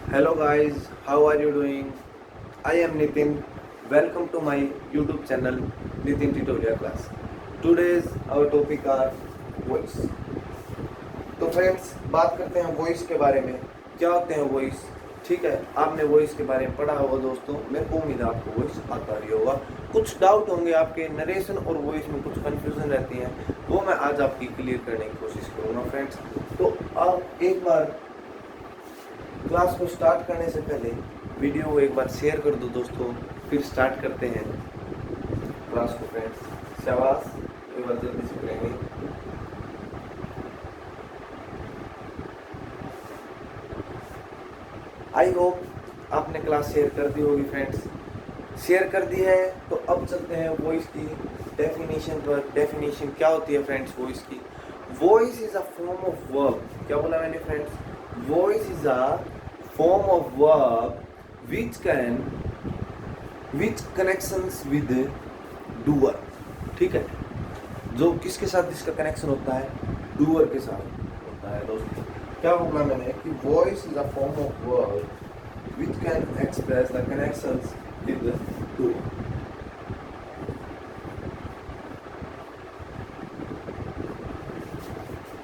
Hello guys, how are you doing? I am Nitin. Welcome to my YouTube channel Nitin Tutorial Class. Today's our topic are voice. तो friends बात करते हैं voice के बारे में। क्या होते हैं वॉइस? ठीक है, आपने वॉइस के बारे में पढ़ा होगा दोस्तों। मेरे को उम्मीद है आपको वॉइस आता ही होगा। कुछ डाउट होंगे आपके, नरेशन और वॉइस में कुछ कंफ्यूजन रहती है, वो मैं आज आपकी क्लियर करने की कोशिश करूँगा फ्रेंड्स। तो आप एक बार क्लास को स्टार्ट करने से पहले वीडियो को एक बार शेयर कर दो दोस्तों, फिर स्टार्ट करते हैं क्लास को फ्रेंड्स। शाबाश, एक बार जल्दी से करेंगे। आई होप आपने क्लास शेयर कर दी होगी फ्रेंड्स। शेयर कर दी है तो अब चलते हैं वॉइस की डेफिनेशन पर। डेफिनेशन क्या होती है फ्रेंड्स वॉइस की? Voice is a form of verb. क्या बोला मैंने friends? Voice is a form of verb which connections with doer। ठीक है, जो किसके साथ जिसका कनेक्शन होता है? डूअर के साथ होता है दोस्तों। क्या बोला मैंने कि voice is a form of verb which can express the connections with the doer।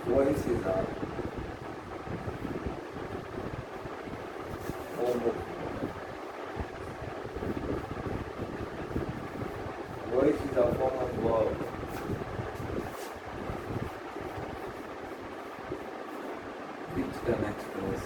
Voice is a form of voice is a form of verb which can express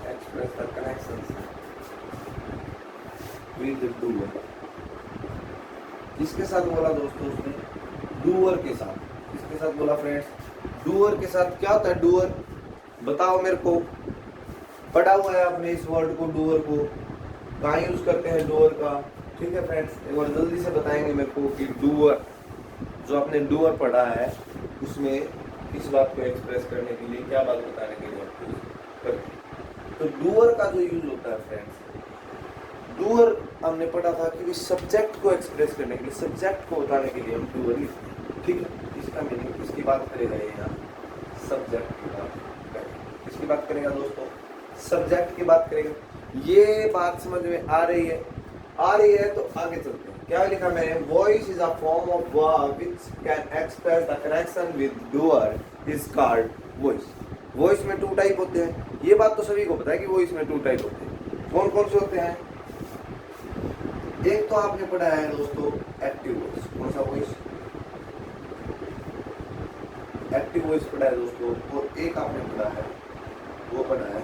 express the connections with the doer। किसके साथ बोला दोस्तों उसने? Doer के साथ। किसके साथ बोला फ्रेंड्स? डूअर के साथ। क्या होता है डूअर? बताओ मेरे को। पढ़ा हुआ है आपने इस वर्ड को, डूअर को? कहाँ यूज करते हैं डूअर का? ठीक है फ्रेंड्स, एक बार जल्दी से बताएंगे मेरे को कि डूअर, जो आपने डूअर पढ़ा है उसमें इस बात को एक्सप्रेस करने के लिए, क्या बात बताने के लिए आपको करते हैं। तो डूअर का जो यूज होता है फ्रेंड्स, डूअर हमने पढ़ा था कि सब्जेक्ट को एक्सप्रेस करने के लिए, सब्जेक्ट को बताने के लिए हम डूअर लिखते हैं। ठीक है, इसका मीनिंग, इसकी बात करेगा ये यहाँ सब्जेक्ट की बात करेगा। किसकी बात करेगा दोस्तों? सब्जेक्ट की बात करेगा। ये बात समझ में आ रही है? आ रही है तो आगे चलते हैं। क्या लिखा मैंने? Voice is a form of verb which can express the connection with doer is called voice. Voice में टू टाइप होते हैं। ये बात तो सभी को पता है कि वॉइस में टू टाइप होते हैं। कौन कौन से होते हैं? एक तो आपने पढ़ा है दोस्तों एक्टिव वॉइस। कौन सा वॉइस? एक्टिव वॉइस पढ़ा है दोस्तों। और एक आपने पढ़ा है, वो पढ़ा है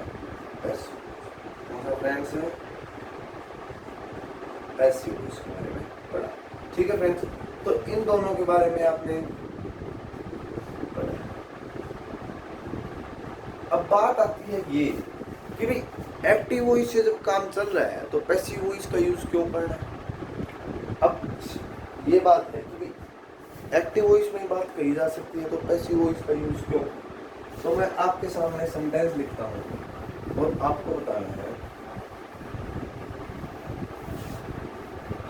पैसिव। कौन सा फ्रेंड्स है? पैसिव वॉइस के बारे में पढ़ा। ठीक है फ्रेंड्स, तो इन दोनों के बारे में आपने पढ़ा। अब बात आती है ये कि भाई एक्टिव वॉइस से जब काम चल रहा है तो पैसिव वॉइस का यूज क्यों करना है? अब ये बात है कि भाई एक्टिव वॉइस में बात कही जा सकती है तो पैसिव वॉइस का यूज क्यों? तो मैं आपके सामने सेंटेंस लिखता हूँ और आपको बताना है।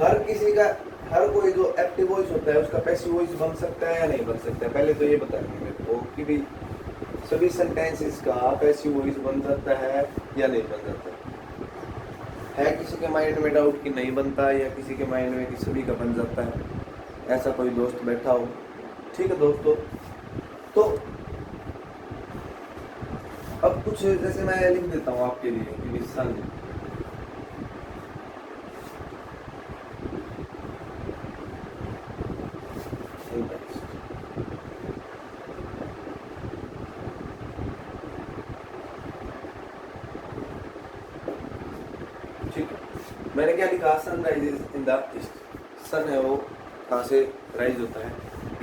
हर किसी का, हर कोई जो एक्टिव वॉइस होता है उसका पैसिव वॉइस बन सकता है या नहीं बन सकता है? पहले तो ये बताएंगे मेरे को कि भाई सभी सेंटेंसेस का पैसिव वॉइस बन सकता है या नहीं बन सकता है? किसी के माइंड में डाउट कि नहीं बनता, या किसी के माइंड में कि सभी का बन जाता है? ऐसा कोई दोस्त बैठा हो? ठीक है दोस्तों, तो अब कुछ जैसे मैं लिख देता हूँ आपके लिए कि सन। ठीक है, मैंने क्या लिखा? Sun rises in the east. Sun है वो कहाँ से राइज होता है?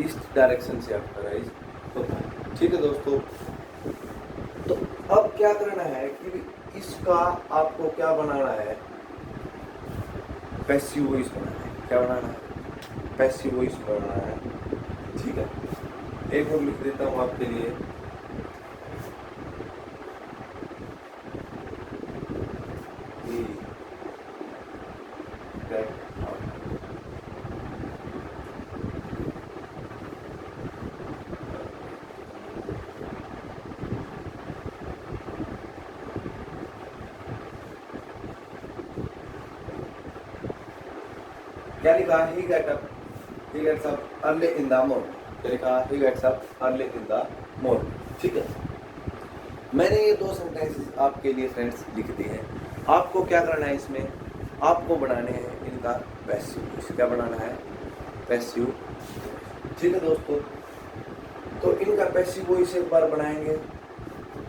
ईस्ट डायरेक्शन से आपका राइज होता है। ठीक है दोस्तों, तो अब क्या करना है कि इसका आपको क्या बनाना है? पैसिव वॉइस बनाना है। क्या बनाना है? पैसिव वॉइस बनाना है। ठीक है, एक और लिख देता हूँ आपके लिए। क्या लिखा? ही gets up early in the morning। क्या लिखा? he gets up early in the morning। ठीक है, मैंने ये 2 सेंटेंसेस आपके लिए फ्रेंड्स लिख दिए हैं। आपको क्या करना है इसमें? आपको बनाने हैं इनका पैसिव वॉइस। क्या बनाना है? पैसिव। ठीक है दोस्तों, तो इनका पैसिव वॉइस एक बार बनाएंगे।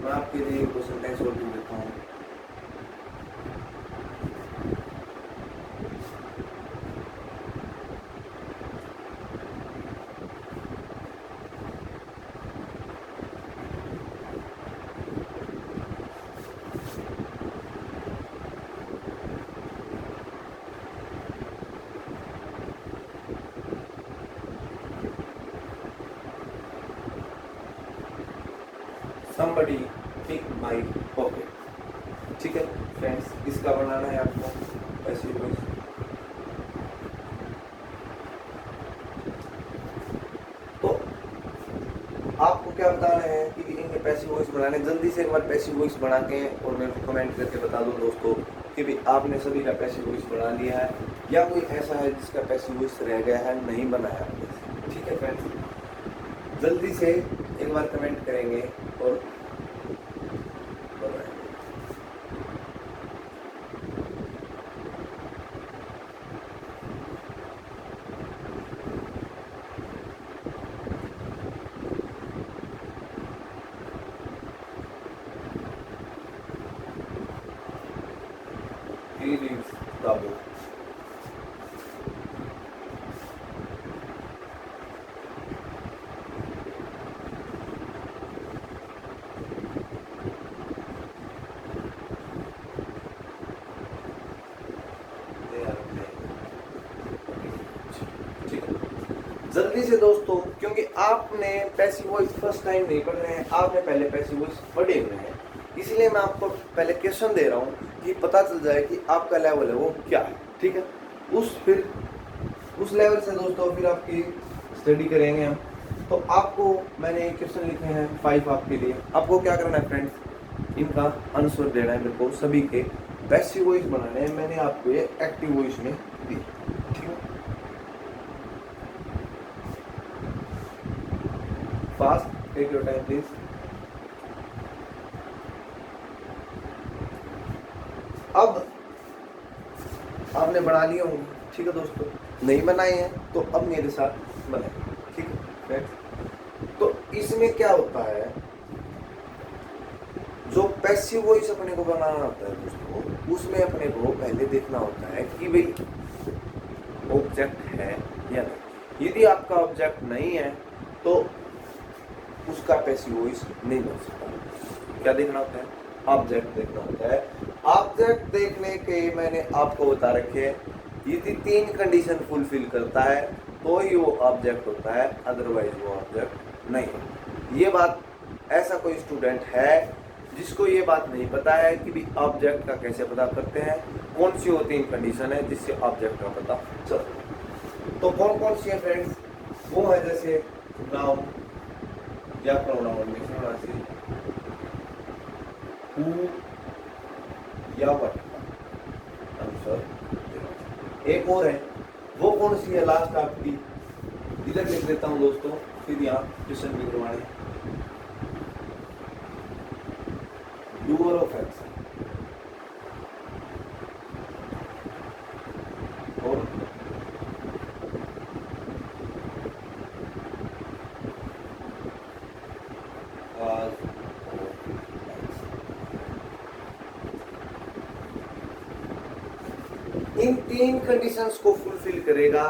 मैं आपके लिए 2 सेंटेंस और लिख देता हूँ। Somebody pick my pocket। ठीक है फ्रेंड्स, इसका बनाना है आपको पैसिव वॉइस। तो आपको क्या बताना है कि इनके पैसिव वॉइस बनाने। जल्दी से एक बार पैसिव वॉइस बना के और मेरे को कमेंट करके बता दो दोस्तों कि भाई आपने सभी का पैसिव वॉइस बना लिया है या कोई ऐसा है जिसका पैसिव वॉइस रह गया है, नहीं बनाया आपने। ठीक है फ्रेंड्स, जल्दी से एक बार कमेंट करेंगे और he leaves the book। जल्दी से दोस्तों, क्योंकि आपने पैसिव वॉइस फर्स्ट टाइम नहीं पढ़ रहे हैं, आपने पहले पैसिव वॉइस पढ़े हुए हैं, इसलिए मैं आपको पहले क्वेश्चन दे रहा हूँ कि पता चल जाए कि आपका लेवल है वो क्या है। ठीक है, उस लेवल से दोस्तों फिर आपकी स्टडी करेंगे हम। तो आपको मैंने क्वेश्चन लिखे हैं 5 आपके लिए। आपको क्या करना है फ्रेंड्स? इनका आंसर देना है मेरे को। सभी के पैसिव वॉइस बनाने हैं। मैंने आपको ये एक्टिव वॉइस में दी। ठीक है, fast, take your time please. अब आपने बना लिए होंगे। ठीक है दोस्तों, नहीं बनाए हैं तो अब मेरे साथ बनाए। ठीक है, तो इसमें क्या होता है, जो पैसिव वॉइस अपने को बनाना होता है दोस्तों, उसमें अपने को पहले देखना होता है कि भाई ऑब्जेक्ट है या नहीं। यदि आपका ऑब्जेक्ट नहीं है तो उसका पैसिव वॉइस नहीं बन सकता। क्या देखना होता है? ऑब्जेक्ट देखना होता है। ऑब्जेक्ट देखने के मैंने आपको बता रखे हैं, यदि 3 कंडीशन फुलफिल करता है तो ही वो ऑब्जेक्ट होता है, अदरवाइज वो ऑब्जेक्ट नहीं है। ये बात, ऐसा कोई स्टूडेंट है जिसको ये बात नहीं पता है कि भी ऑब्जेक्ट का कैसे पता करते हैं, कौन सी वो 3 कंडीशन है जिससे ऑब्जेक्ट का पता चलता है। तो कौन कौन सी है फ्रेंड्स? वो है जैसे नाउन या प्रोनाउन में से होना चाहिए, हु या व्हाट का आंसर। एक और है, वो कौन सी है लास्ट आपकी? इधर लिख देता हूँ दोस्तों, फिर यहाँ क्वेश्चन भी करवाने। डूअर ऑफ एक्शन और इन 3 कंडीशंस को फुलफिल करेगा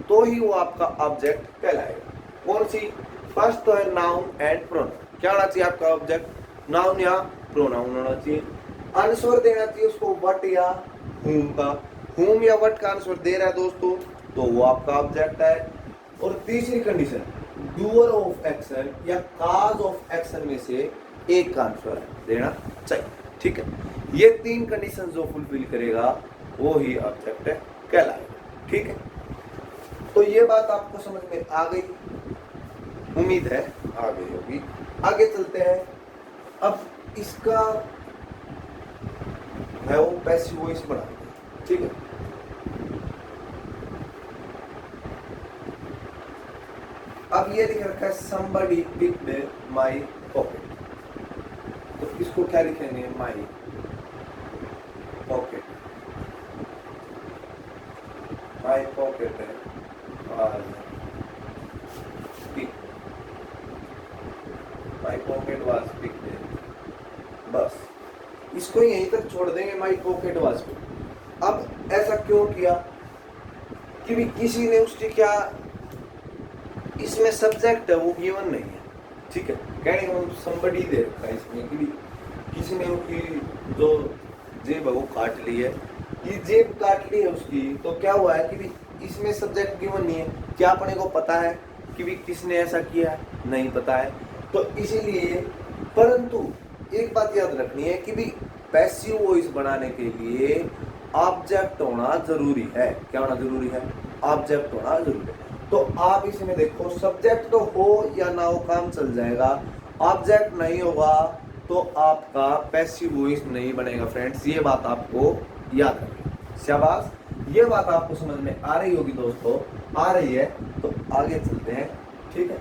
तो ही वो आपका ऑब्जेक्ट कहलाएगा। कौन सी? फर्स्ट तो है नाउन एंड प्रोनाउन। क्या होना चाहिए आपका ऑब्जेक्ट? नाउन या प्रोनाउन होना चाहिए। आंसर देना चाहिए उसको व्हाट या whom का। whom या what का आंसर दे रहा है दोस्तों, तो वो आपका ऑब्जेक्ट है। और तीसरी कंडीशन, डूअर ऑफ एक्शन या काज ऑफ एक्शन में से एक का आंसर देना चाहिए। ठीक है, ये 3 कंडीशन जो फुलफिल करेगा वो ही ऑब्जेक्ट कहलाएगा। ठीक है, तो ये बात आपको समझ में आ गई, उम्मीद है आ गई होगी। आगे चलते हैं। अब इसका है वो पैसिव वॉइस बढ़ाएंगे। ठीक है, अब ये लिख रखा है somebody picked my pocket, तो इसको क्या लिखेंगे, my pocket, my pocket है was picked, my pocket was picked, बस इसको यहीं तक छोड़ देंगे, my pocket was picked। अब ऐसा क्यों किया कि भी किसी ने उसकी क्या इसमें सब्जेक्ट है वो गिवन नहीं है। ठीक है, कहने का मतलब somebody दे रखा है इसमें कि किसी ने उसकी जो जेब है वो काट ली है, ये जेब काट ली है उसकी, तो क्या हुआ है कि भी इसमें सब्जेक्ट गिवन नहीं है। क्या अपने को पता है कि भी किसने ऐसा किया है, नहीं पता है, तो इसीलिए। परंतु एक बात याद रखनी है कि भी पैसिव वॉइस बनाने के लिए ऑब्जेक्ट होना जरूरी है। क्या होना जरूरी है, ऑब्जेक्ट होना जरूरी है। तो आप इसमें देखो, सब्जेक्ट तो हो या ना हो काम चल जाएगा, ऑब्जेक्ट नहीं होगा तो आपका पैसिव वॉइस नहीं बनेगा फ्रेंड्स। ये बात आपको याद रखनी। शाबाश, ये बात आपको समझ में आ रही होगी दोस्तों, आ रही है तो आगे चलते हैं। ठीक है,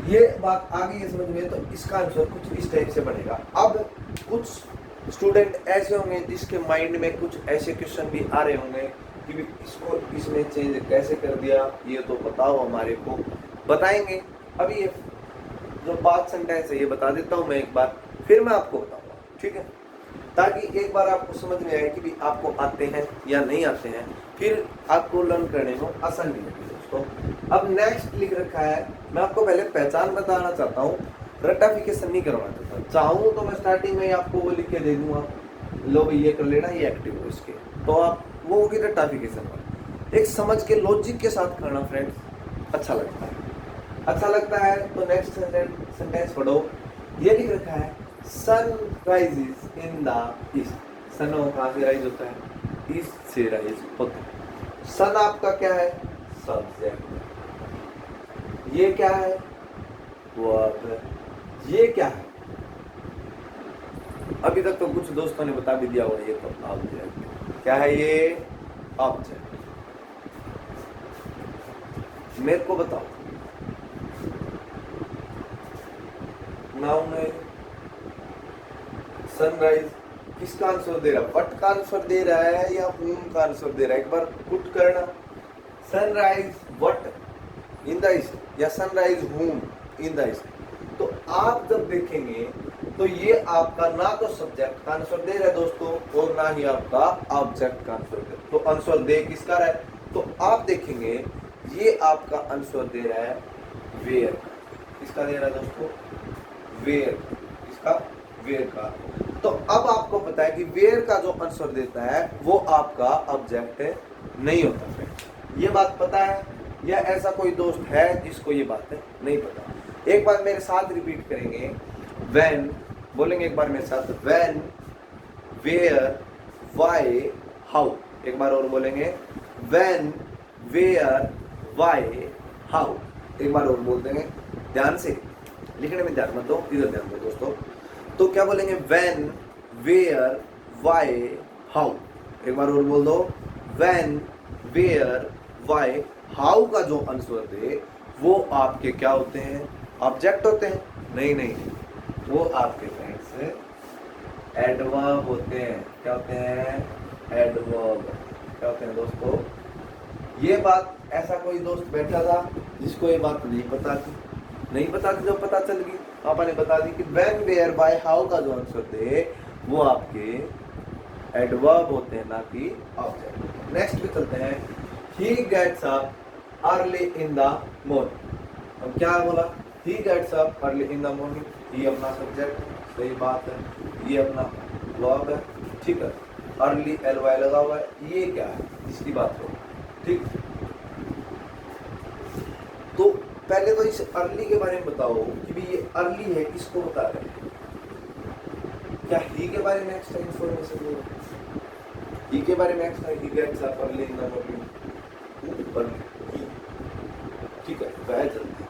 ये बात आ गई है समझ में, तो इसका आंसर कुछ इस टाइप से बनेगा। अब कुछ स्टूडेंट ऐसे होंगे जिसके माइंड में कुछ ऐसे क्वेश्चन भी आ रहे होंगे कि इसको इसमें चेंज कैसे कर दिया, ये तो बताओ हमारे को, बताएंगे। अभी ये जो 5 सेंटेंस है ये बता देता हूँ मैं एक बार, फिर मैं आपको बताऊंगा। ठीक है, ताकि एक बार आपको समझ में आए कि भी आपको आते हैं या नहीं आते हैं, फिर आपको लर्न करने में आसानी लगे दोस्तों। अब नेक्स्ट लिख रखा है, मैं आपको पहले पहचान बताना चाहता हूँ, रटाफिकेशन नहीं करवाना चाहता। चाहूँ तो मैं स्टार्टिंग में आपको वो लिख के दे दूंगा, लो भाई ये कर लेना, ये एक्टिव हो इसके, तो आप वो होगी रटाफिकेशन पर। एक समझ के लॉजिक के साथ करना फ्रेंड्स, अच्छा लगता है। अच्छा लगता है तो नेक्स्ट सेंटेंस पढ़ो। ये लिख रखा है sun rises in the east. Sun कहाँ से राइज होता है, ईस्ट से राइज होता है। सन आपका क्या है, सब्जेक्ट। ये क्या है, वर्ब। ये क्या है, अभी तक तो कुछ दोस्तों ने बता भी दिया होगा, ये तो ऑब्जेक्ट। क्या है ये, ऑब्जेक्ट। मेरे को बताओ, नाउन है, सनराइज किसका आंसर दे रहा है, व्हाट का आंसर दे रहा है या whom का आंसर दे रहा है, एक बार पुट करना। Sunrise what in the east या sunrise whom in the east. तो आप जब देखेंगे तो ये आपका ना तो सब्जेक्ट का आंसर दे रहा है दोस्तों, और ना ही आपका ऑब्जेक्ट का आंसर दे। तो आंसर दे किसका रहा है, तो आप देखेंगे ये आपका आंसर दे रहा है वेयर। किसका दे रहा है दोस्तों, वेयर। इसका वेयर का। तो अब आपको पता है कि वेयर का जो आंसर देता है वो आपका ऑब्जेक्ट नहीं होता है। ये बात पता है, या ऐसा कोई दोस्त है जिसको ये बात नहीं पता। एक बार मेरे साथ रिपीट करेंगे, व्हेन बोलेंगे एक बार मेरे साथ, व्हेन, वेयर, व्हाई, हाउ। एक बार और बोलेंगे, व्हेन, वेयर, व्हाई, हाउ। एक बार और बोल देंगे, ध्यान से लिखने में ध्यान मत दो, इधर ध्यान दो दोस्तों। तो क्या बोलेंगे, व्हेन, वेयर, व्हाई, हाउ। एक बार और बोल दो, व्हेन, वेयर, व्हाई, हाउ का जो आंसर दे वो आपके क्या होते हैं, ऑब्जेक्ट होते हैं। नहीं नहीं, वो आपके फ्रेंड्स एडवर्ब होते हैं। क्या होते हैं, एडवर्ब। क्या होते हैं दोस्तों, ये बात ऐसा कोई दोस्त बैठा था जिसको ये बात नहीं पता थी, नहीं पता थी, जब पता चल गई पापा ने बता दी कि व्हेन, वेयर, व्हाई, हाउ का जो आंसर दे वो आपके एडवर्ब होते हैं, ना कि ऑब्जेक्ट। नेक्स्ट पे चलते हैं, he gets up early in the morning. अब क्या बोला, he gets up early in the morning, he अपना सब्जेक्ट, सही बात है, ये अपना वर्ब है। ठीक है, अर्ली LY लगा हुआ है, ये क्या है इसकी बात करो, ठीक। तो पहले तो इस अर्ली के बारे में बताओ कि भी ये अर्ली है, किसको बता रहे हैं, क्या ही के बारे में एक्स्ट्रा इन्फॉर्मेशन दे, ही के बारे में एक्स्ट्रा, ही gets up early in the morning, ठीक है, वह जल्दी,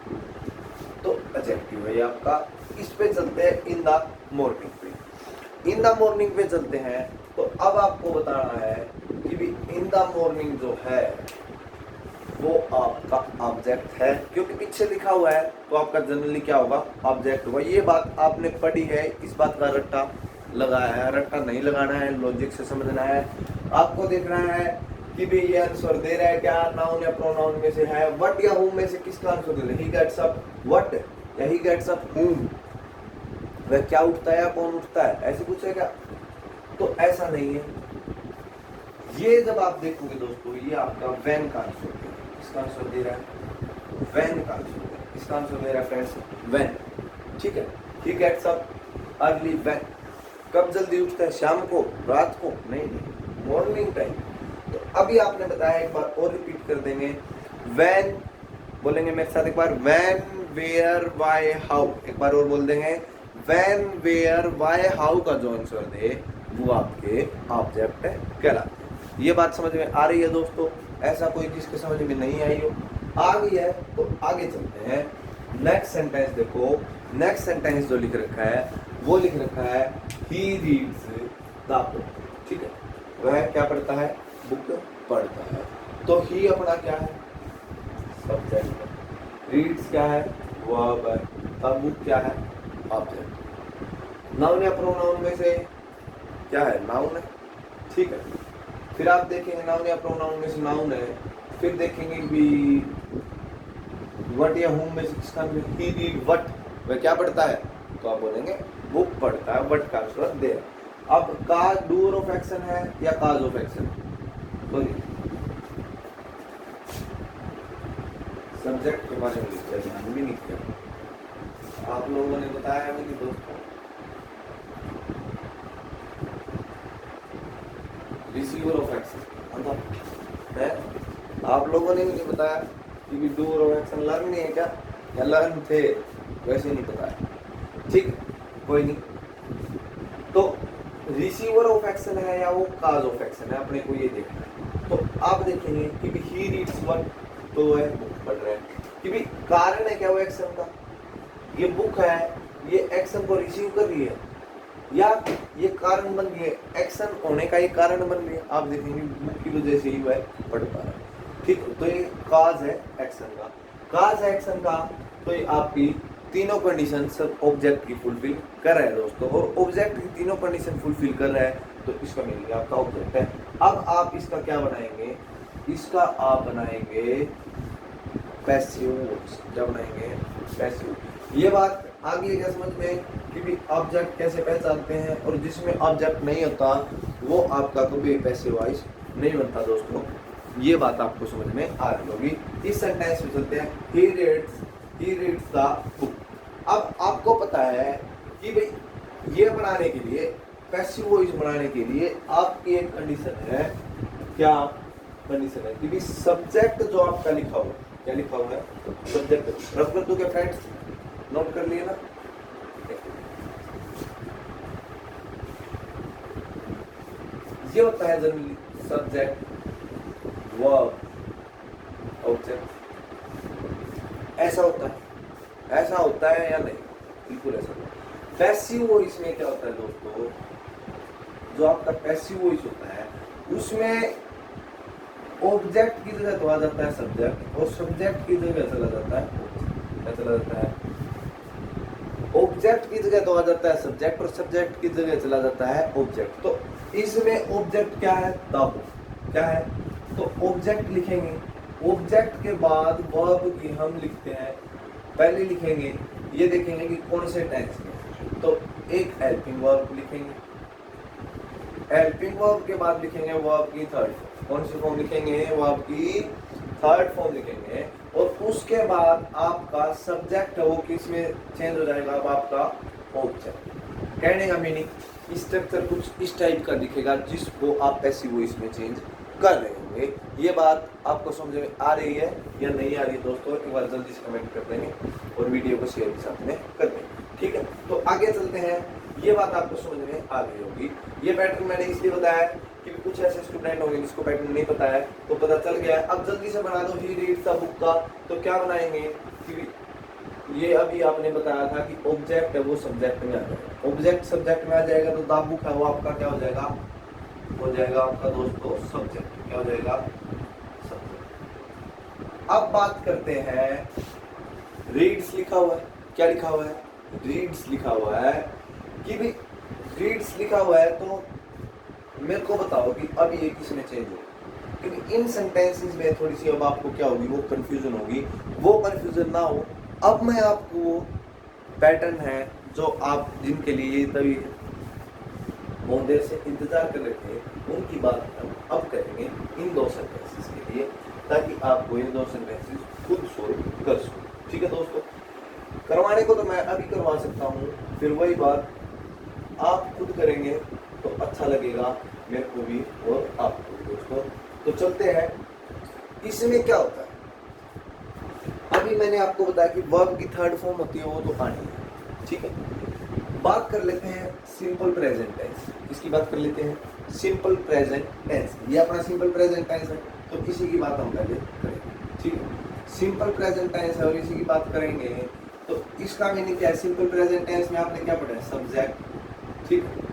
तो एडजेक्टिव है ये आपका। इस पे चलते हैं इन द मॉर्निंग पे, इन द मॉर्निंग पे चलते हैं। तो अब आपको बताना है कि भी इन द मॉर्निंग जो है वो आपका ऑब्जेक्ट है, क्योंकि पीछे लिखा हुआ है तो आपका जनरली क्या होगा, ऑब्जेक्ट होगा। ये बात आपने पढ़ी है, इस बात का रट्टा लगाया है, रट्टा नहीं लगाना है, लॉजिक से समझना है। आपको देखना है कि भी ये आंसर दे रहा है क्या, नाउन या प्रोनाउन में से है, व्हाट या हूम में से किसका आंसर दे रहा है, ही गेट्स अप व्हाट या ही गेट्स अप हूम, वह क्या उठता है या कौन उठता है, ऐसे पूछेगा। तो ऐसा नहीं है, ये जब आप देखोगे दोस्तों, ये आपका व्हेन का आंसर है, इसका आंसर दे रहा है व्हेन का आंसर है, इसका आंसर दे रहा है फ्रेंड्स व्हेन, ठीक है। ही गेट्स अप अर्ली व्हेन, कब जल्दी उठता है, शाम को, रात को, नहीं, मॉर्निंग टाइम। तो अभी आपने बताया, एक बार और रिपीट कर देंगे, व्हेन बोलेंगे मेरे साथ एक बार, व्हेन वेयर व्हाई हाउ, एक बार और बोल देंगे, व्हेन वेयर व्हाई हाउ का जो आंसर दे वो आपके ऑब्जेक्ट कहलाते हैं। ये बात समझ में आ रही है दोस्तों, ऐसा कोई जिसके समझ में नहीं आई हो, आ गई है तो आगे चलते हैं। नेक्स्ट सेंटेंस देखो, नेक्स्ट सेंटेंस जो लिख रखा है वो लिख रखा है ही रीड्स द बुक, ठीक है, वह क्या पढ़ता है, बुक पढ़ता है। तो ही अपना क्या है, सब्जेक्ट, रीड्स क्या है, वर्ब है, द बुक क्या है, ऑब्जेक्ट। नाउन या प्रोनाउन में से क्या है, नाउन है, ठीक है। फिर आप देखेंगे नाउन या प्रोनाउन में से नाउन है, फिर देखेंगे भी व्हाट या हूम में से किसका, ही रीड व्हाट, वह क्या पढ़ता है, तो आप बोलेंगे बुक पढ़ता है, व्हाट का आंसर दे। अब काज डूअर ऑफ एक्शन है या काज ऑफ एक्शन, बोलिए। सब्जेक्ट के बारे में लिखते हैं, ध्यान भी नहीं किया आप लोगों ने बताया मेरे दोस्तों, रिसीवर ऑफ एक्शन है, आप लोगों ने मुझे बताया कि भी डूअर ऑफ एक्शन लर्न नहीं है क्या, या लर्न थे, वैसे नहीं बताया, ठीक, कोई नहीं। तो रिसीवर ऑफ एक्शन है या वो काज ऑफ एक्शन है, अपने को ये देखना है। तो आप देखेंगे कि भी ही रीड्स व्हाट, तो वह बुक पढ़ रहे हैं, कि भी कारण है क्या वो एक्शन का, ये बुक है, ये एक्शन को रिसीव कर रही है, या ये कारण बन गए, एक्शन होने का ये कारण बन गया। आप देखेंगे बुक की वजह से ही वह पढ़ पा रहा है, ठीक। तो ये काज है एक्शन का, काज है एक्शन का, तो ये आपकी तीनों कंडीशन सब ऑब्जेक्ट की फुलफिल कर रहा है दोस्तों, और ऑब्जेक्ट की तीनों कंडीशन फुलफिल कर रहा है तो इसका मीनिंग आपका ऑब्जेक्ट है। अब आप इसका क्या बनाएंगे, इसका आप बनाएंगे पैसिव वॉइस, क्या बनाएंगे, पैसिव। ये बात आ गई क्या समझ में कि भी ऑब्जेक्ट कैसे पहचानते हैं, और जिसमें ऑब्जेक्ट नहीं होता वो आपका कभी पैसिव वॉइस नहीं बनता दोस्तों, ये बात आपको समझ में आ रही होगी। इस सेंटेंस में चलते हैं, ही रीड्स द बुक। अब आपको पता है कि भाई ये बनाने के लिए, पैसिव वॉइस बनाने के लिए आपकी एक कंडीशन है, क्या कंडीशन है कि भी सब्जेक्ट जो आपका लिखा हुआ, क्या लिखा हुआ है, सब्जेक्ट। रख लो क्या फ्रेंड्स, नोट कर लिए ना, ये होता है जनरली सब्जेक्ट, वर्ब, ऑब्जेक्ट, ऐसा होता है या नहीं, बिल्कुल ऐसा होता है। पैसिव वॉइस में क्या होता है दोस्तों, जो आपका पैसिव वॉइस होता है उसमें ऑब्जेक्ट की जगह तो आ जाता है सब्जेक्ट, और सब्जेक्ट की जगह चला जाता है ऑब्जेक्ट, चला जाता है ऑब्जेक्ट की जगह तो आ जाता है सब्जेक्ट, और सब्जेक्ट की जगह चला जाता है ऑब्जेक्ट। तो इसमें ऑब्जेक्ट क्या है, द बुक क्या है, तो ऑब्जेक्ट लिखेंगे, ऑब्जेक्ट के बाद वर्ब की हम लिखते हैं, पहले लिखेंगे, ये देखेंगे कि कौन से टेंस में, तो एक हेल्पिंग वर्ब लिखेंगे, हेल्पिंग वर्ब के बाद लिखेंगे वर्ब की थर्ड फॉर्म, कौन सी फॉर्म लिखेंगे, वर्ब की थर्ड फॉर्म लिखेंगे, और उसके बाद आपका सब्जेक्ट है वो किस में चेंज हो जाएगा, अब आपका ऑब्जेक्ट, कहने का मीनिंग स्ट्रक्चर कुछ इस टाइप का दिखेगा जिसको आप पैसिव वॉइस में चेंज कर रहे होंगे। ये बात आपको समझ में आ रही है या नहीं आ रही दोस्तों? एक बार जल्दी से कमेंट कर देंगे और वीडियो को शेयर भी साथ में कर देंगे, ठीक है। तो आगे चलते हैं। ये बात आपको समझ में आ गई होगी। ये पैटर्न मैंने इसलिए बताया कि कुछ ऐसे स्टूडेंट होंगे जिसको पैटर्न नहीं पता है, तो पता चल गया है। अब जल्दी से बना दो ही रीड द बुक का। तो क्या बनाएंगे कि ये अभी आपने बताया था कि ऑब्जेक्ट है वो सब्जेक्ट में आ जाएगा, ऑब्जेक्ट सब्जेक्ट में आ जाएगा, तो द बुक है वो आपका क्या हो जाएगा? हो जाएगा आपका दोस्तों सब्जेक्ट। क्या हो जाएगा? सब्जेक्ट। अब बात करते हैं, रीड्स लिखा हुआ है। क्या लिखा हुआ है? रीड्स लिखा हुआ है कि भी रीड्स लिखा हुआ है, तो मेरे को बताओ कि अब ये किसमें चेंज हो? क्योंकि इन सेंटेंसेस में थोड़ी सी अब आपको क्या होगी? वो कंफ्यूजन होगी। वो कंफ्यूजन ना हो, अब मैं आपको पैटर्न है जो आप जिनके लिए तभी बहुत देर से इंतजार कर रहे थे, उनकी बात हम अब करेंगे इन दो सेंटेंसेस के लिए, ताकि आपको ये दो सेंटेंसेस खुद सोल्व कर सको। ठीक है दोस्तों, करवाने को तो मैं अभी करवा सकता हूँ, फिर वही बात आप खुद करेंगे तो अच्छा लगेगा मेरे को भी और आपको भी दोस्तों। तो चलते हैं, इसमें क्या होता है? अभी मैंने आपको बताया कि वर्ब की थर्ड फॉर्म होती है, वो तो आनी है, ठीक है। बात कर लेते हैं सिंपल प्रेजेंट टेंस। इसकी बात कर लेते हैं, सिंपल प्रेजेंट टेंस। ये अपना सिंपल प्रेजेंट टेंस है, तो इसी की बात हम पहले करेंगे, ठीक है। सिंपल प्रेजेंट टेंस है और इसी की बात करेंगे। तो इसका मीनिंग क्या है? सिंपल प्रेजेंट टेंस में आपने क्या पढ़ा है? सब्जेक्ट, ठीक है,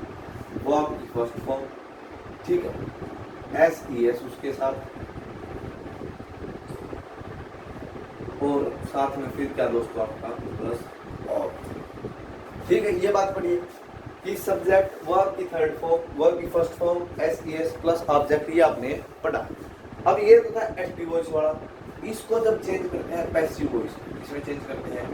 वर्ब की फर्स्ट फॉर्म, ठीक है, एस उसके साथ, और साथ में फिर क्या दोस्तों आपका प्लस और, ठीक है। ये बात पढ़िए कि सब्जेक्ट, वर्ब की थर्ड फॉर्म, वर्ब की first form S plus object, ये आपने पढ़ा। अब ये तो था एक्टिव वॉइस वाला। इसको जब चेंज करते हैं पैसिव वॉइस, इसमें चेंज करते हैं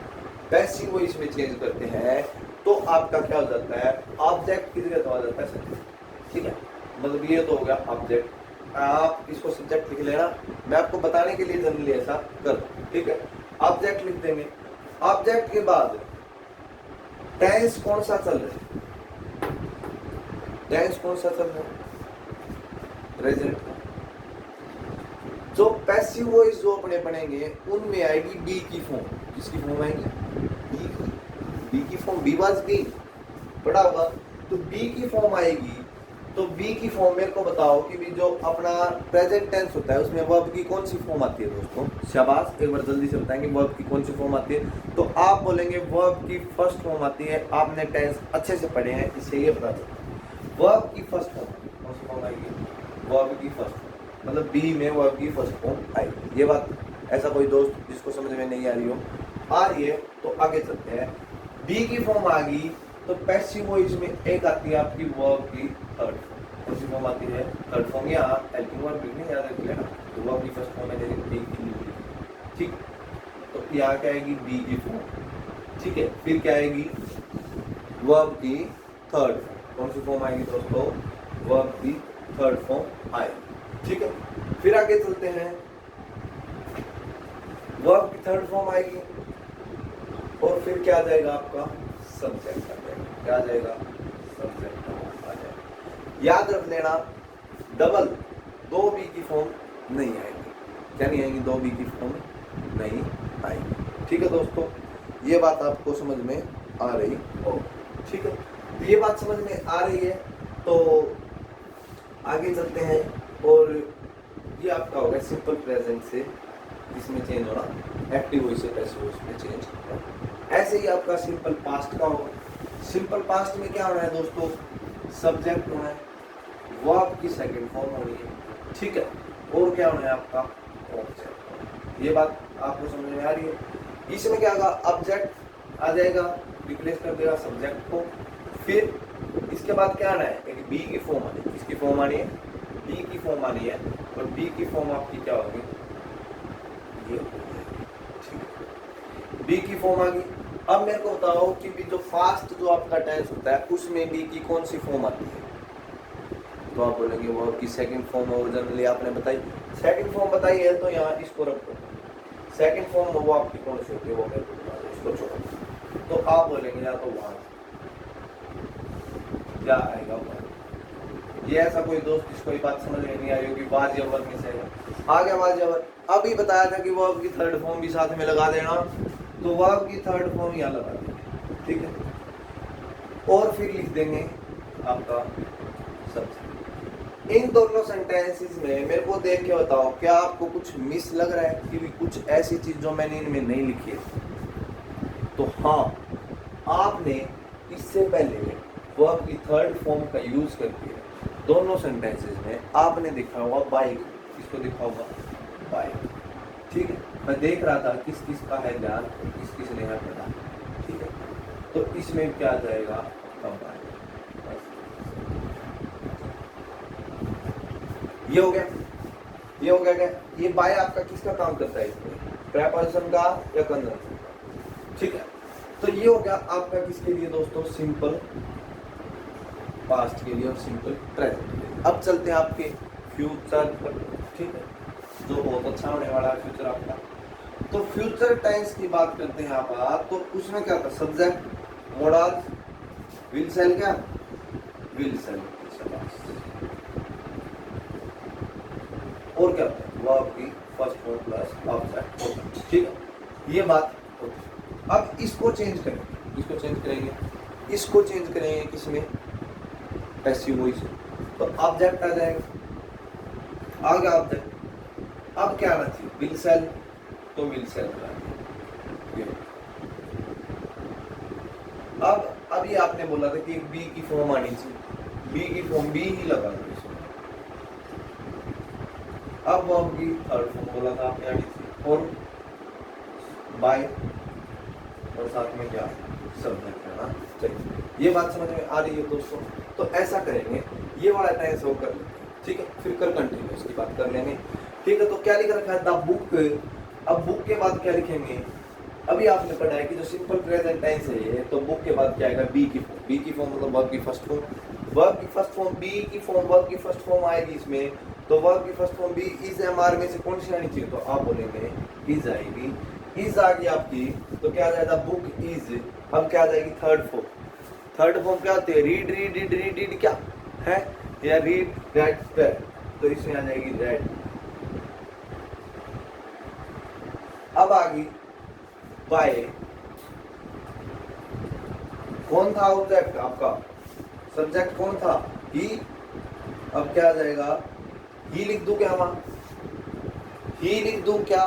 पैसिव वॉइस में चेंज करते हैं, तो आपका क्या हो जाता है? ऑब्जेक्ट की जगह तो आ जाता है सब्जेक्ट, ठीक है। मतलब ये तो हो गया ऑब्जेक्ट, आप इसको सब्जेक्ट लिख लेना, मैं आपको बताने के लिए जनरली ऐसा कर, ठीक है। ऑब्जेक्ट लिख देंगे। ऑब्जेक्ट के बाद टेंस कौन सा चल रहा है? टेंस कौन सा चल रहा है? प्रेजेंट। जो पैसिव वॉइस जो अपने पढ़ेंगे उनमें आएगी बी की फॉर्म। किसकी फॉर्म आएगी? बी की फॉर्म। बी वाज बी पढ़ा होगा, तो बी की फॉर्म आएगी। तो बी की फॉर्म मेरे को बताओ कि भी जो अपना प्रेजेंट टेंस होता है उसमें वर्ब की कौन सी फॉर्म आती है दोस्तों? शाबाश, एक बार जल्दी से बताएंगे वर्ब की कौन सी फॉर्म आती है। तो आप बोलेंगे वर्ब की फर्स्ट फॉर्म आती है। आपने टेंस अच्छे से पढ़े हैं, इससे ये पता चलता है वर्ब की फर्स्ट फॉर्म कौन सी फॉर्म आएगी? वर्ब की फर्स्ट फॉर्म, मतलब बी में वर्ब की फर्स्ट फॉर्म आएगी। ये बात ऐसा कोई दोस्त जिसको समझ में नहीं आ रही हो, आ रही है तो आगे चलते हैं। बी की फॉर्म आ गई तो पैसिव वॉइस में एक आती है आपकी वर्ब की थर्ड फॉर्म। कौन सी फॉर्म आती है? Third form. या हेल्पिंग वर्ब लिखने याद रख लेना, तो वर्ब की फर्स्ट फॉर्म है जैसे बी की, ठीक। तो यहाँ क्या आएगी? बी की फॉर्म, ठीक है। फिर क्या आएगी? वर्ब की थर्ड फॉर्म। कौन सी फॉर्म आएगी दोस्तों? वर्ब की थर्ड फॉर्म आएगी, ठीक है। फिर आगे चलते हैं, वर्ब की थर्ड फॉर्म आएगी और फिर क्या आ जाएगा आपका? सब्जेक्ट आ जाएगा। क्या आ जाएगा? सब्जेक्ट आ जाएगा। याद रख लेना, डबल दो बी की फॉर्म नहीं आएगी। क्या नहीं आएंगी? दो बी की फॉर्म नहीं आएगी, ठीक है दोस्तों। ये बात आपको समझ में आ रही हो, ठीक है। तो ये बात समझ में आ रही है, तो आगे चलते हैं। और ये आपका होगा सिंपल प्रेजेंट से इसमें चेंज होना, एक्टिव वॉइस से पैसिव वॉइस में चेंज होना। ऐसे ही आपका सिंपल पास्ट का होगा। सिंपल पास्ट में क्या होना है दोस्तों? सब्जेक्ट होना है, वर्ब की सेकंड फॉर्म होनी है, ठीक है, और क्या होना है आपका? ऑब्जेक्ट। ये बात आपको समझ में आ रही है। इसमें क्या होगा? ऑब्जेक्ट आ जाएगा, रिप्लेस कर देगा सब्जेक्ट को। फिर इसके बाद क्या आना है? एक बी की फॉर्म आनी है। किसकी फॉर्म आनी है? बी की फॉर्म आनी है। और बी की फॉर्म आपकी क्या होगी? ये, ठीक, बी की फॉर्म आ गई। अब मेरे को बताओ कि भी जो फास्ट जो आपका टेंस होता है उसमें बी की कौन सी फॉर्म आती है? तो आप बोलेंगे वो की सेकंड फॉर्म है, जनरली आपने बताई, सेकंड फॉर्म बताई है, तो यहाँ इसको रखो। सेकंड फॉर्म वो आपकी कौन सी होती है? वो मेरे को बता दो, इसको छोड़ो। तो आप बोलेंगे या तो वाज, क्या आएगा वर्ब। ये ऐसा कोई दोस्त जिसको ये बात समझ में नहीं आई होगी, वाज या वर्ब में से आ गया वाज या वर्ब। अभी बताया था कि वर्ब की थर्ड फॉर्म भी साथ में लगा देना, तो वर्ब की थर्ड फॉर्म यहाँ लगा देंगे, ठीक है। और फिर लिख देंगे आपका सब्जेक्ट। इन दोनों सेंटेंसेस में मेरे को देख के बताओ, क्या आपको कुछ मिस लग रहा है कि भी कुछ ऐसी चीज जो मैंने इनमें नहीं लिखी है? तो हाँ, आपने इससे पहले वर्ब की थर्ड फॉर्म का यूज करके दोनों सेंटेंसेस में आपने देखा होगा बाइक, इसको देखा होगा बाइक, ठीक है। मैं देख रहा था किस किस का है ध्यान, किस किस ने है पता, ठीक है। तो इसमें क्या आ जाएगा आपका बाइक, ये हो गया, ये हो गया क्या? ये बाय आपका किसका काम करता है इसमें, प्रेपोजिशन का या कंजंक्शन, ठीक है। तो ये हो गया आपका किसके लिए दोस्तों, सिंपल पास्ट के लिए और सिंपल प्रेजेंट के लिए। अब चलते हैं आपके फ्यूचर पर, ठीक है, जो बहुत अच्छा होने वाला है फ्यूचर आपका। तो फ्यूचर टेंस की बात करते हैं आप, तो उसमें क्या था, सब्जेक्ट मोडाल विल सेल, क्या विल सेल, और क्या होता है वर्ब की फर्स्ट फॉर्म प्लस ऑब्जेक्ट होता है, ठीक है। ये बात होती है। अब इसको चेंज करेंगे, इसको चेंज करेंगे, इसको चेंज करेंगे किसमें, पैसिव वॉइस, तो ऑब्जेक्ट आ जाएगा, आ गया ऑब्जेक्ट। अब क्या आना चाहिए, विल सेल, तो विल सेल लगा दिया। अब ये आपने बोला था कि एक बी की फॉर्म आनी चाहिए, बी की फॉर्म बी ही लगा दो इसमें। अब वर्ब की थर्ड फॉर्म बोला था आपने आनी थी, और बाय और साथ में क्या सब्जेक्ट है ना। चलिए ये बात समझ में आ रही है दोस्तों। तो ऐसा करेंगे, ये वाला टेंस हो कर लेते हैं, ठीक है, फिर कर कंटिन्यूअस की बात कर लेंगे, ठीक है। तो क्या लिख रखा है, द बुक। अब बुक के बाद क्या लिखेंगे, अभी आपने पढ़ा है कि जो सिंपल प्रेजेंट टेंस है ये, तो बुक के बाद क्या आएगा, बी की फॉर्म। बी की फॉर्म मतलब वर्ब की फर्स्ट फॉर्म, वर्ब की फर्स्ट फॉर्म बी की फॉर्म, वर्ब की फर्स्ट फॉर्म आएगी इसमें, तो वर्ब की first form be is am are में से कौन सी आनी चाहिए, तो आप बोलेंगे इज आएगी। इज आ गई आपकी, तो क्या आ जाएगा, बुक इज। अब क्या आ जाएगी थर्ड फॉर्म, थर्ड फॉर्म क्या होती है, read read read read read क्या है, या रीड रेड रेड, तो इसमें आ जाएगी रेड। अब आ गई बाय, कौन था ऑब्जेक्ट आपका, सब्जेक्ट कौन था, ही। अब क्या आ जाएगा, ही लिख दूं क्या, वहां ही लिख दूं क्या,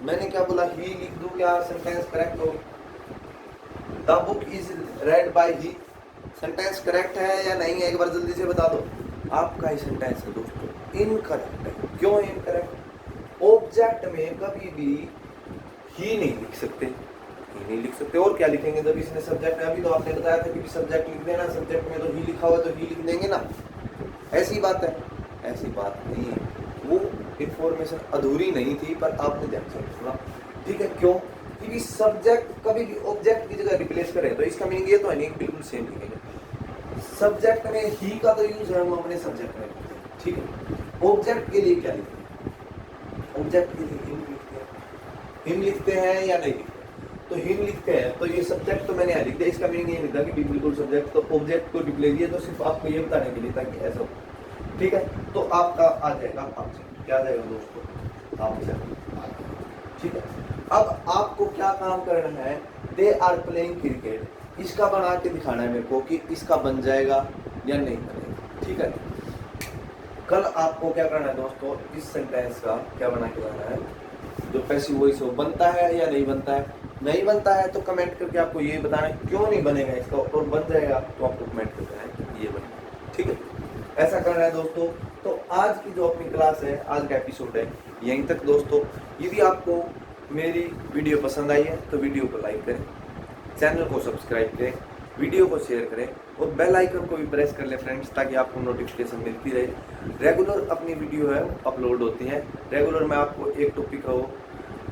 मैंने क्या बोला, ही लिख दूं क्या, सेंटेंस करेक्ट हो, the book is read by ही, सेंटेंस करेक्ट है या नहीं है, एक बार जल्दी से बता दो। आपका ही सेंटेंस है दोस्तों इनकरेक्ट है। क्यों इनकरेक्ट, ऑब्जेक्ट में कभी भी ही नहीं लिख सकते, ही नहीं लिख सकते, और क्या लिखेंगे जब इसने सब्जेक्ट है। अभी तो आपने बताया था कि सब्जेक्ट लिख देना, सब्जेक्ट में तो ही लिखा हुआ तो ही लिख देंगे ना, ऐसी बात है, ऐसी बात नहीं है, वो इंफॉर्मेशन अधूरी नहीं थी पर आपने ध्यान से सुना, ठीक है। क्यों, क्योंकि सब्जेक्ट कभी भी ऑब्जेक्ट की जगह रिप्लेस करें, तो इसका मीनिंग ये तो है नहीं बिल्कुल सेम लिखेंगे। सब्जेक्ट में ही का तो यूज है, हम अपने सब्जेक्ट में लिखते हैं, ठीक है। ऑब्जेक्ट के लिए क्या लिखते हैं, ऑब्जेक्ट के लिए हिम लिखते हैं, हिम लिखते हैं या नहीं लिखते, तो हिम लिखते हैं, तो ये सब्जेक्ट तो मैंने यहाँ लिख दिया, इसका मीनिंग ये नहीं था कि बिल्कुल सब्जेक्ट, तो ऑब्जेक्ट को रिप्लेस किया, तो सिर्फ आपको ये बताने के लिए था कि ऐसा, ठीक है। तो आपका आ जाएगा ऑब्जेक्ट, क्या आ जाएगा दोस्तों, ऑब्जेक्ट, ठीक है। अब आपको क्या काम करना है, दे आर प्लेइंग क्रिकेट, इसका बना के दिखाना है मेरे को कि इसका बन जाएगा या नहीं बनेगा, ठीक है। कल आपको क्या करना है दोस्तों, इस सेंटेंस का क्या बना के लाना है, जो पैसिव वॉइस हो बनता है या नहीं बनता है। नहीं बनता है तो कमेंट करके आपको ये बताना है क्यों नहीं बनेगा इसका, और बन जाएगा तो आपको कमेंट करना है ये बनेगा, ठीक है। ऐसा करना है दोस्तों। तो आज की जो अपनी क्लास है, आज का एपिसोड है यहीं तक दोस्तों। यदि आपको मेरी वीडियो पसंद आई है तो वीडियो को लाइक करें, चैनल को सब्सक्राइब करें, वीडियो को शेयर करें और बेल आइकन को भी प्रेस कर लें फ्रेंड्स, ताकि आपको नोटिफिकेशन मिलती रहे। रेगुलर अपनी वीडियो है अपलोड होती हैं, रेगुलर मैं आपको एक टॉपिक को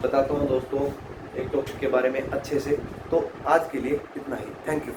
बताता हूँ दोस्तों, एक टॉपिक के बारे में अच्छे से। तो आज के लिए इतना ही, थैंक यू।